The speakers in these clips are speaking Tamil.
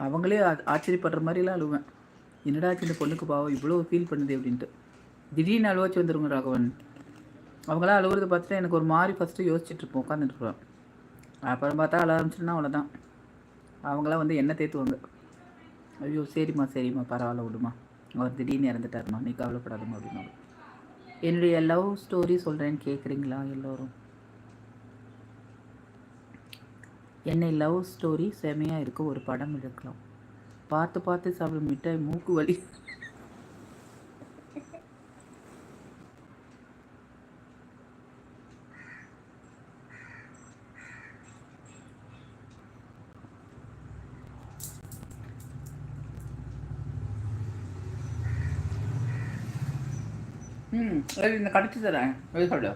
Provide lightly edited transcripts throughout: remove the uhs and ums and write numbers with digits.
அவங்களே ஆச்சரியப்படுற மாதிரிலாம் அழுவேன். என்னடா சின்ன பொண்ணுக்கு பாவம் இவ்வளோ ஃபீல் பண்ணுது அப்படின்ட்டு. திடீர்னு அழுவாச்சு வந்துருங்க ராகவன். அவங்களாம் அழுகுறத பார்த்துட்டு எனக்கு ஒரு மாதிரி ஃபஸ்ட்டு யோசிச்சுட்டு இருப்போம், உட்காந்துட்டுருப்பேன். அப்புறம் பார்த்தா அழ ஆரம்பிச்சுன்னா அவ்வளோதான். அவங்களாம் வந்து என்ன தேத்துவாங்க. ஐயோ சரிம்மா சரிம்மா பரவாயில்ல விடுமா, அவர் திடீர்னு இறந்துட்டாருமா, நீ கவலைப்படாதம்மா அப்படின்னா. என்னுடைய லவ் ஸ்டோரி சொல்கிறேன்னு கேட்குறீங்களா எல்லோரும்? என்னை லவ் ஸ்டோரி செமையாக இருக்க ஒரு படம் எடுக்கலாம். பார்த்து பார்த்து சாப்பிட மிட்டாய் மூக்கு வலி. இந்த கடிச்சு தரேன் சொல்ல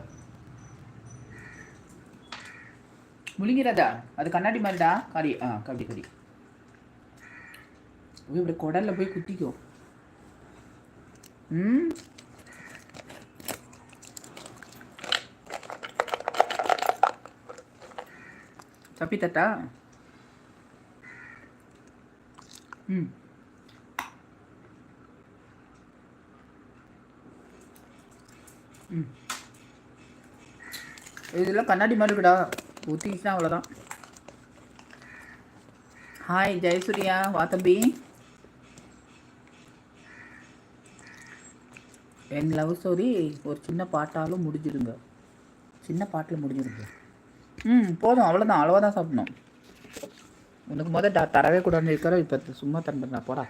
முழுங்கிறதா, அது கண்ணாடி மாதிரிடா கறி. கபடி கறி இப்படி குடல்ல போய் குத்திக்கோ. தப்பி தட்டா. இதெல்லாம் கண்ணாடி மாதிரி இருக்குடா, ஊற்றிச்சுன்னா அவ்வளோதான். ஹாய் ஜெயசூர்யா, வா தம்பி. என் லவ் ஸ்டோரி ஒரு சின்ன பாட்டாலும் முடிஞ்சிருங்க. சின்ன பாட்டில் முடிஞ்சிருங்க. போதும், அவ்வளோதான். அளவாக சாப்பிடணும். உனக்கு தரவே கூடாதுன்னு இருக்கிற, இப்போ சும்மா தரேன்டா போடா.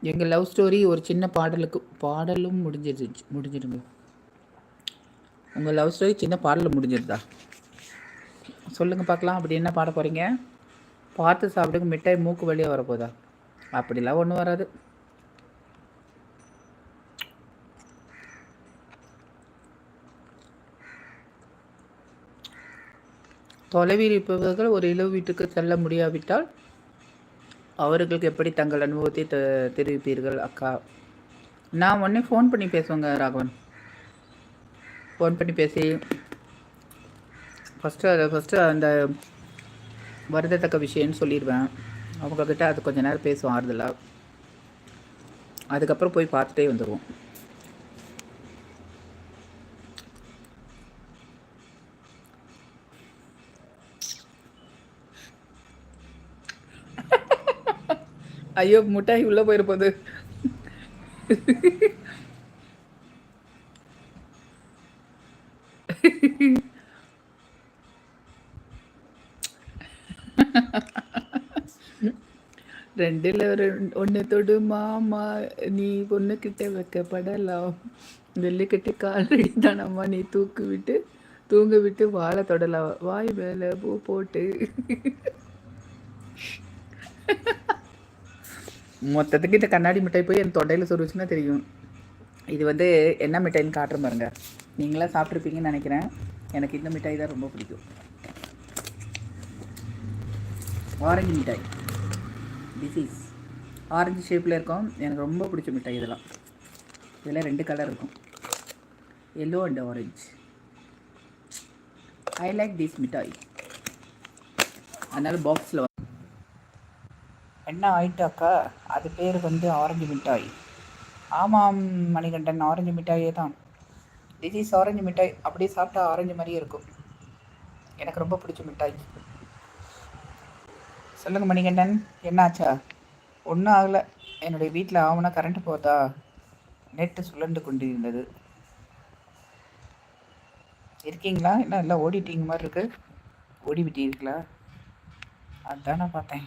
எங்கள் லவ் ஸ்டோரி ஒரு சின்ன பாடலும் முடிஞ்சிருங்க. உங்கள் லவ் ஸ்டோரி சின்ன பாடலில் முடிஞ்சிருதா? சொல்லுங்கள் பார்க்கலாம். அப்படி என்ன பாட போகிறீங்க? பார்த்து சாப்பிடுங்க மிட்டாய் மூக்கு வழியாக வரப்போதா? அப்படிலாம் ஒன்றும் வராது. தொலைவில் இருப்பவர்கள் ஒரு இளவு வீட்டுக்கு செல்ல முடியாவிட்டால் அவர்களுக்கு எப்படி தங்கள் அனுபவத்தை தெரிவிப்பீர்கள் அக்கா? நான் உடனே ஃபோன் பண்ணி பேசுவேங்க ராகவன். ஃபோன் பண்ணி பேசி ஃபஸ்ட்டு அந்த வருதத்தக்க விஷயம்னு சொல்லிடுவேன். அவங்கக்கிட்ட அது கொஞ்சம் நேரம் பேசுவோம் ஆறுதலாக. அதுக்கப்புறம் போய் பார்த்துட்டே வந்துடுவோம். ஐயோ முட்டாய் உள்ளே போயிருப்போது. ரெண்டில் ஒன்று தொடு மாமா, நீ பொண்ணுக்கிட்ட வைக்கப்படலாம். வெள்ளிக்கட்டி காலடி தானம்மா, நீ தூங்க விட்டு வாழை தொடலாம். வாய் மேலே பூ போட்டு. மொத்தத்துக்கு இந்த கண்ணாடி மிட்டாய் போய் என் தொண்டையில் சொருச்சுன்னா தெரியும். இது வந்து என்ன மிட்டாய்னு காட்டுற பாருங்க. நீங்களாம் சாப்பிட்ருப்பீங்கன்னு நினைக்கிறேன். எனக்கு இந்த மிட்டாய் தான் ரொம்ப பிடிக்கும். ஆரஞ்சு மிட்டாய். டிசீஸ் ஆரஞ்சு ஷேப்பில் இருக்கும். எனக்கு ரொம்ப பிடிச்ச மிட்டாய் இதெல்லாம். இதில் 2 கலர் இருக்கும், yellow and orange. I like this மிட்டாய். அதனால் பாக்ஸில் என்ன ஆயிட்டாக்கா, அது பேர் வந்து ஆரஞ்சு மிட்டாய். ஆமாம் மணிகண்டன், ஆரஞ்சு மிட்டாயே தான். திஸ் இஸ் ஆரஞ்சு மிட்டாய். அப்படியே சாப்பிட்டா ஆரஞ்சு மாதிரியே இருக்கும். எனக்கு ரொம்ப பிடிச்ச மிட்டாய். சொல்லுங்கள் மணிகண்டன், என்னாச்சா? ஒன்றும் ஆகலை. என்னுடைய வீட்டில் ஆகுனா கரண்ட்டு போதா, நெட்டு சுழண்டு கொண்டு இருந்தது. இருக்கீங்களா? என்ன எல்லாம் ஓடிட்டீங்க மாதிரி இருக்கு. ஓடி விட்டீங்களா? அதுதான் நான் பார்த்தேன்.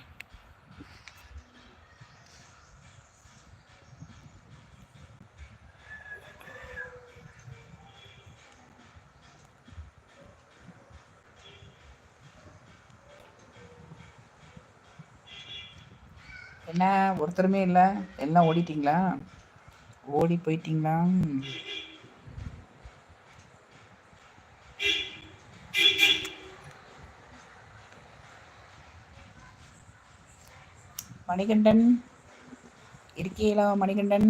என்ன ஒருத்தருமே இல்லை, எல்லாம் ஓடிட்டிங்களா? ஓடி போயிட்டீங்களா? மணிகண்டன் இருக்கீங்களா? மணிகண்டன்